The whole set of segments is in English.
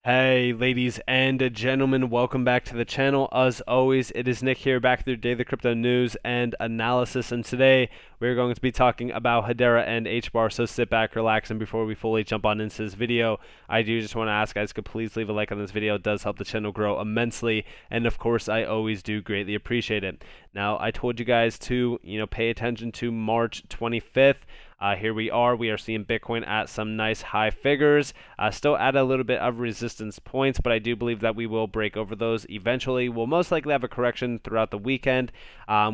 Hey ladies and gentlemen, welcome back to the channel. As always, it is Nick here, back with your daily crypto news and analysis, and today we're going to be talking about Hedera and Hbar, so sit back, relax, and before we fully jump on into this video, I do just want to ask guys, could please leave a like on this video. It does help the channel grow immensely, and of course I always do greatly appreciate it. Now, I told you guys to pay attention to March 25th. Here we are seeing Bitcoin at some nice high figures, still at a little bit of resistance points, but I do believe that we will break over those eventually. We'll most likely have a correction throughout the weekend,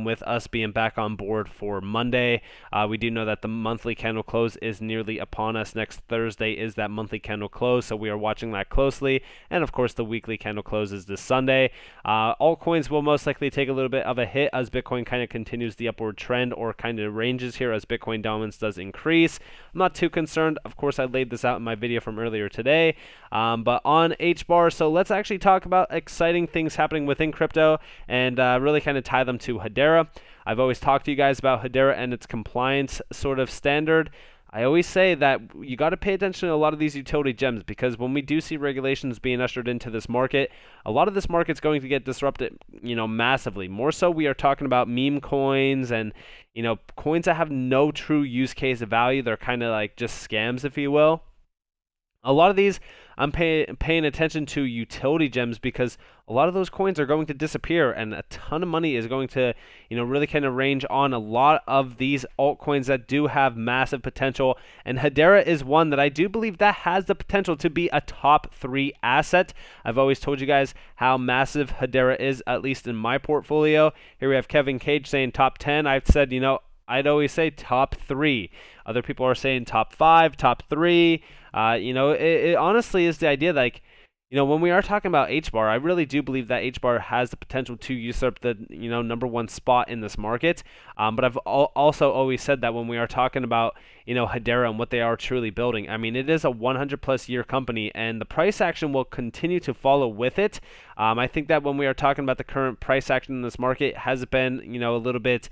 with us being back on board for Monday. We do know that the monthly candle close is nearly upon us. Next Thursday is that monthly candle close, so we are watching that closely, and of course the weekly candle close is this Sunday. Altcoins will most likely take a little bit of a hit as Bitcoin kind of continues the upward trend, or kind of ranges here as Bitcoin dominance does increase. I'm not too concerned. Of course, I laid this out in my video from earlier today, but on Hbar. So let's actually talk about exciting things happening within crypto and really kind of tie them to Hedera. I've always talked to you guys about Hedera and its compliance sort of standard. I always say that you got to pay attention to a lot of these utility gems, because when we do see regulations being ushered into this market, a lot of this market's going to get disrupted, massively. More so, we are talking about meme coins and, coins that have no true use case value. They're kind of like just scams, if you will. A lot of these, I'm paying attention to utility gems, because a lot of those coins are going to disappear, and a ton of money is going to, really kind of range on a lot of these altcoins that do have massive potential. And Hedera is one that I do believe that has the potential to be a top 3 asset. I've always told you guys how massive Hedera is, at least in my portfolio. Here we have Kevin Cage saying top 10. I've said, I'd always say top 3. Other people are saying top 5, top 3. It honestly is the idea that, when we are talking about Hbar, I really do believe that Hbar has the potential to usurp the, number 1 spot in this market. But I've also always said that when we are talking about, Hedera and what they are truly building, I mean, it is a 100+ year company, and the price action will continue to follow with it. I think that when we are talking about the current price action in this market has been, a little bit,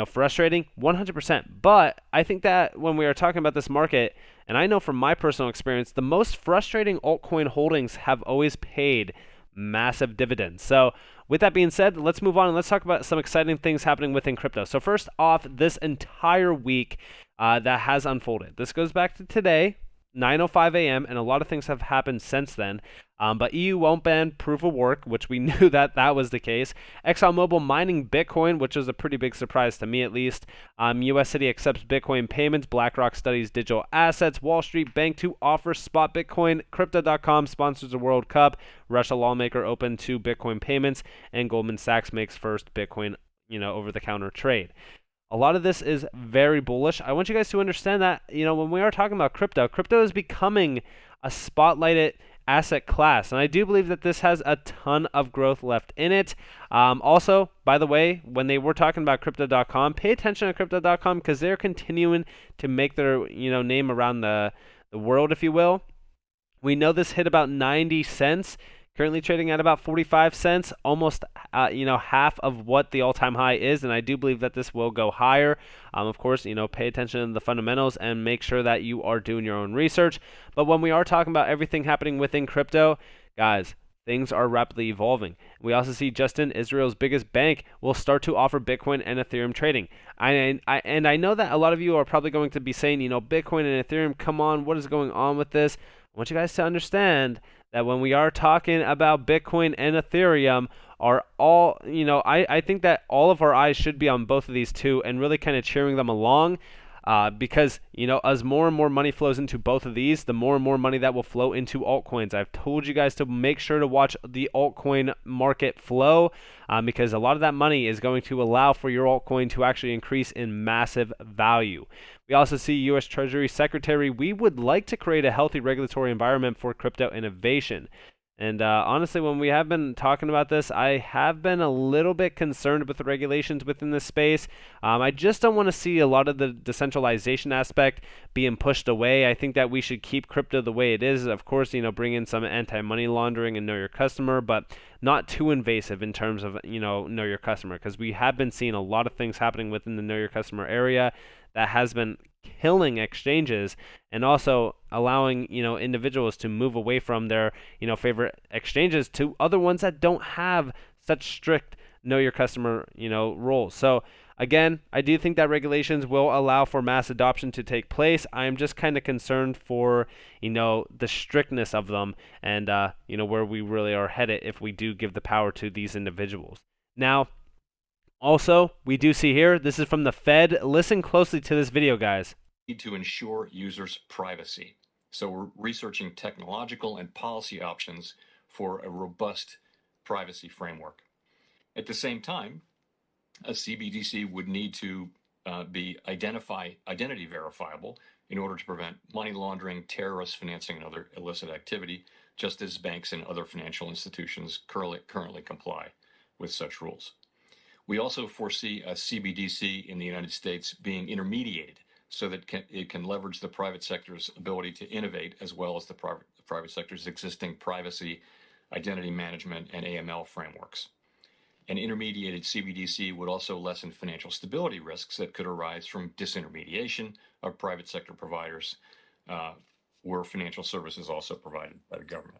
frustrating, 100%. But I think that when we are talking about this market, and I know from my personal experience, the most frustrating altcoin holdings have always paid massive dividends. So with that being said, let's move on and let's talk about some exciting things happening within crypto. So first off, this entire week that has unfolded. This goes back to today, 9:05 a.m., and a lot of things have happened since then. But EU won't ban proof of work, which we knew that was the case. ExxonMobil mining Bitcoin, which was a pretty big surprise to me at least. US City accepts Bitcoin payments. BlackRock studies digital assets. Wall Street Bank to offer spot Bitcoin. Crypto.com sponsors the World Cup. Russia lawmaker open to Bitcoin payments. And Goldman Sachs makes first Bitcoin, over-the-counter trade. A lot of this is very bullish. I want you guys to understand that, when we are talking about crypto is becoming a spotlighted asset class, and I do believe that this has a ton of growth left in it. Also, by the way, when they were talking about crypto.com, pay attention to crypto.com, because they're continuing to make their name around the world, if you will. We know this hit about 90 cents. Currently trading at about 45 cents, almost half of what the all-time high is, and I do believe that this will go higher. Of course, pay attention to the fundamentals and make sure that you are doing your own research. But when we are talking about everything happening within crypto, guys, things are rapidly evolving. We also see Justin, Israel's biggest bank, will start to offer Bitcoin and Ethereum trading. And I know that a lot of you are probably going to be saying, Bitcoin and Ethereum, come on, what is going on with this? I want you guys to understand that when we are talking about Bitcoin and Ethereum, are all, I think that all of our eyes should be on both of these two and really kind of cheering them along. Because, as more and more money flows into both of these, the more and more money that will flow into altcoins. I've told you guys to make sure to watch the altcoin market flow, because a lot of that money is going to allow for your altcoin to actually increase in massive value. We also see U.S. Treasury Secretary, we would like to create a healthy regulatory environment for crypto innovation. And honestly, when we have been talking about this, I have been a little bit concerned with the regulations within this space. I just don't want to see a lot of the decentralization aspect being pushed away. I think that we should keep crypto the way it is. Of course, bring in some anti-money laundering and know your customer, but not too invasive in terms of, know your customer, because we have been seeing a lot of things happening within the know your customer area that has been killing exchanges and also allowing, individuals to move away from their, favorite exchanges to other ones that don't have such strict know your customer, rules. So again, I do think that regulations will allow for mass adoption to take place. I'm just kind of concerned for, the strictness of them and, where we really are headed if we do give the power to these individuals. Now, also, we do see here, this is from the Fed. Listen closely to this video, guys. Need to ensure users' privacy. So we're researching technological and policy options for a robust privacy framework. At the same time, a CBDC would need to be identity verifiable in order to prevent money laundering, terrorist financing, and other illicit activity, just as banks and other financial institutions currently comply with such rules. We also foresee a CBDC in the United States being intermediated so that it can leverage the private sector's ability to innovate as well as the private sector's existing privacy, identity management, and AML frameworks. An intermediated CBDC would also lessen financial stability risks that could arise from disintermediation of private sector providers, where financial services also provided by the government.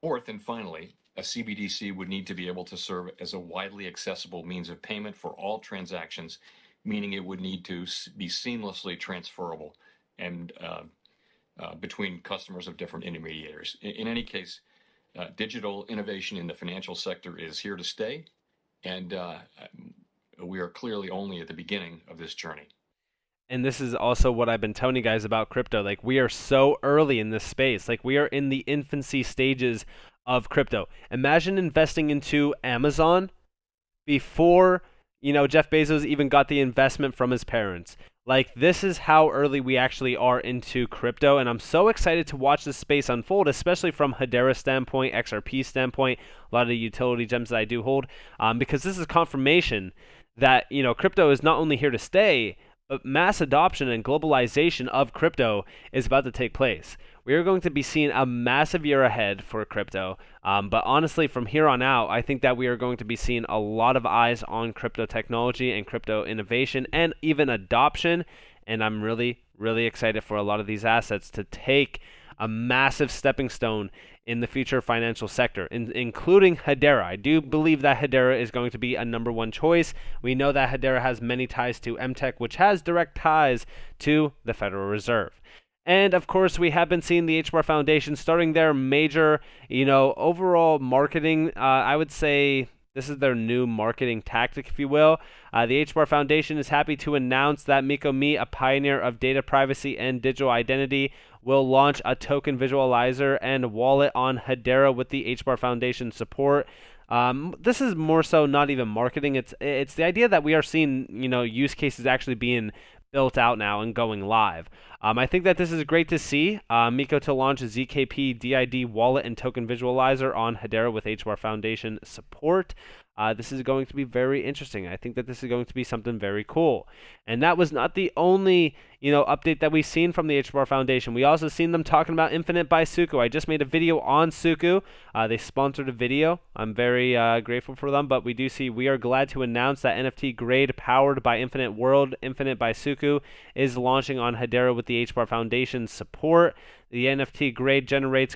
Fourth, and finally, a CBDC would need to be able to serve as a widely accessible means of payment for all transactions, meaning it would need to be seamlessly transferable and between customers of different intermediaries. In any case, digital innovation in the financial sector is here to stay, and we are clearly only at the beginning of this journey. And this is also what I've been telling you guys about crypto. Like, we are so early in this space. Like, we are in the infancy stages of crypto. Imagine investing into Amazon before, Jeff Bezos even got the investment from his parents. Like, this is how early we actually are into crypto, and I'm so excited to watch this space unfold, especially from Hedera standpoint, XRP standpoint, a lot of the utility gems that I do hold, because this is confirmation that, crypto is not only here to stay, but mass adoption and globalization of crypto is about to take place. We are going to be seeing a massive year ahead for crypto. But honestly, from here on out, I think that we are going to be seeing a lot of eyes on crypto technology and crypto innovation and even adoption. And I'm really, really excited for a lot of these assets to take a massive stepping stone in the future financial sector, including Hedera. I do believe that Hedera is going to be a number one choice. We know that Hedera has many ties to MTech, which has direct ties to the Federal Reserve. And of course, we have been seeing the Hbar Foundation starting their major, overall marketing. I would say this is their new marketing tactic, if you will. The Hbar Foundation is happy to announce that Miko Me, a pioneer of data privacy and digital identity, will launch a token visualizer and wallet on Hedera with the Hbar Foundation support. This is more so not even marketing. It's the idea that we are seeing, use cases actually being built out now and going live. I think that this is great to see. Miko to launch a ZKP DID wallet and token visualizer on Hedera with Hbar Foundation support. This is going to be very interesting. I think that this is going to be something very cool. And that was not the only, update that we've seen from the Hbar Foundation. We also seen them talking about Infinite by Suku. I just made a video on Suku. They sponsored a video. I'm very grateful for them. But we do see we are glad to announce that NFT Grade powered by Infinite World, Infinite by Suku, is launching on Hedera with the Hbar Foundation support. The NFT Grade generates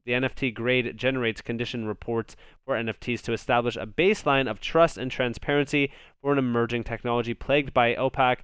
the NFT Grade generates condition reports for NFTs to establish a baseline of trust and transparency for an emerging technology plagued by opaque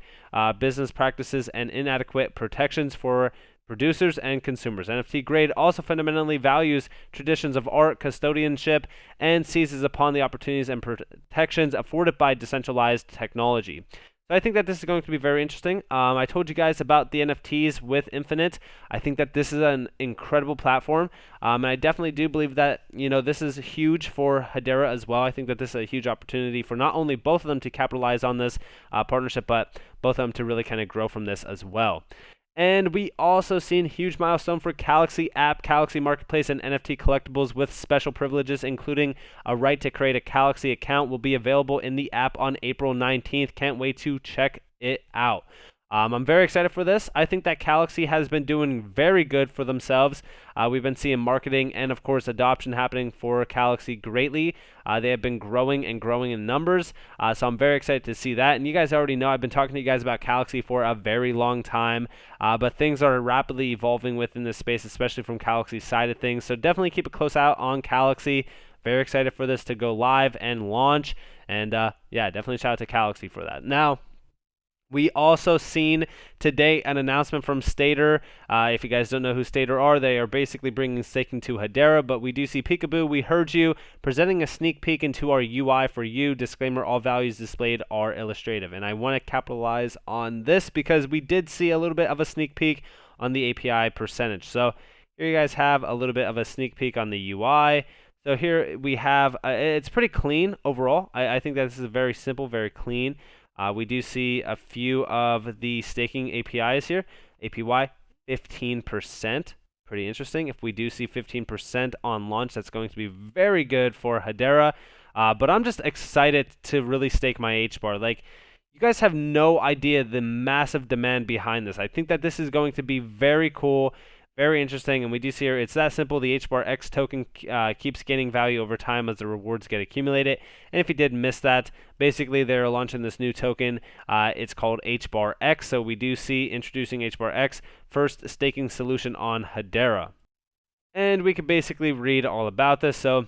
business practices and inadequate protections for producers and consumers. NFT Grade also fundamentally values traditions of art, custodianship, and seizes upon the opportunities and protections afforded by decentralized technology. So I think that this is going to be very interesting. I told you guys about the NFTs with Infinite. I think that this is an incredible platform. And I definitely do believe that, this is huge for Hedera as well. I think that this is a huge opportunity for not only both of them to capitalize on this partnership, but both of them to really kind of grow from this as well. And we also seen huge milestone for Calaxy app, Calaxy Marketplace, and NFT collectibles with special privileges, including a right to create a Calaxy account will be available in the app on April 19th. Can't wait to check it out. I'm very excited for this. I think that Calaxy has been doing very good for themselves. We've been seeing marketing and, of course, adoption happening for Calaxy greatly. They have been growing and growing in numbers, so I'm very excited to see that. And you guys already know I've been talking to you guys about Calaxy for a very long time, but things are rapidly evolving within this space, especially from Calaxy's side of things. So definitely keep a close eye on Calaxy. Very excited for this to go live and launch. And yeah, definitely shout out to Calaxy for that. Now, we also seen today an announcement from Stader. If you guys don't know who Stader are, they are basically bringing staking to Hedera, but we do see Peekaboo, we heard you, presenting a sneak peek into our UI for you. Disclaimer, all values displayed are illustrative. And I want to capitalize on this because we did see a little bit of a sneak peek on the API percentage. So here you guys have a little bit of a sneak peek on the UI. So here we have, it's pretty clean overall. I think that this is very simple, very clean. We do see a few of the staking APIs here. APY, 15%. Pretty interesting. If we do see 15% on launch, that's going to be very good for Hedera. But I'm just excited to really stake my Hbar. Like, you guys have no idea the massive demand behind this. I think that this is going to be very cool. Very interesting, and we do see here it's that simple. The Hbar X token keeps gaining value over time as the rewards get accumulated. And if you did miss that, basically they're launching this new token. It's called Hbar X. So we do see introducing Hbar X, first staking solution on Hedera. And we can basically read all about this. So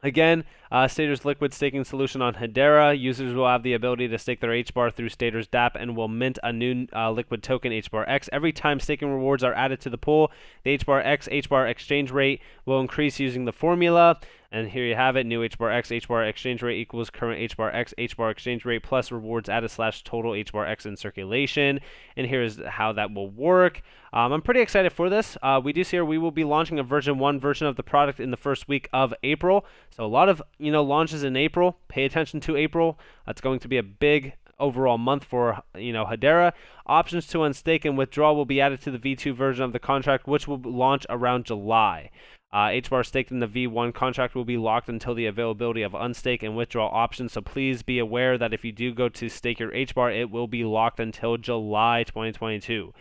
again, Stader's liquid staking solution on Hedera. Users will have the ability to stake their Hbar through Stader's dApp and will mint a new liquid token, Hbar X. Every time staking rewards are added to the pool, the Hbar X Hbar exchange rate will increase using the formula. And here you have it, new Hbar X Hbar exchange rate equals current Hbar X Hbar exchange rate plus rewards added / total Hbar X in circulation. And here's how that will work. I'm pretty excited for this. We do see here we will be launching a version 1 version of the product in the first week of April. So a lot of launches in April. Pay attention to April. That's going to be a big overall month for Hedera. Options to unstake and withdraw will be added to the V2 version of the contract, which will launch around July. Hbar staked in the V1 contract will be locked until the availability of unstake and withdraw options. So please be aware that if you do go to stake your Hbar, it will be locked until July 2022.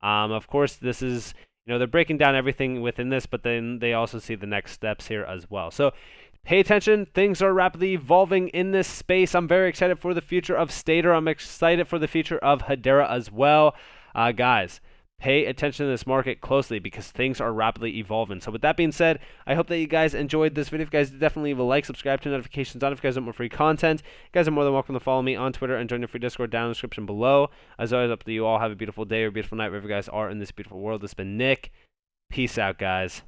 Of course, this is they're breaking down everything within this, but then they also see the next steps here as well. So pay attention. Things are rapidly evolving in this space. I'm very excited for the future of Stader. I'm excited for the future of Hedera as well. Guys, pay attention to this market closely because things are rapidly evolving. So with that being said, I hope that you guys enjoyed this video. If you guys definitely leave a like, subscribe to notifications on if you guys want more free content. You guys are more than welcome to follow me on Twitter and join the free Discord down in the description below. As always, up to you all. Have a beautiful day or beautiful night wherever you guys are in this beautiful world. This has been Nick. Peace out, guys.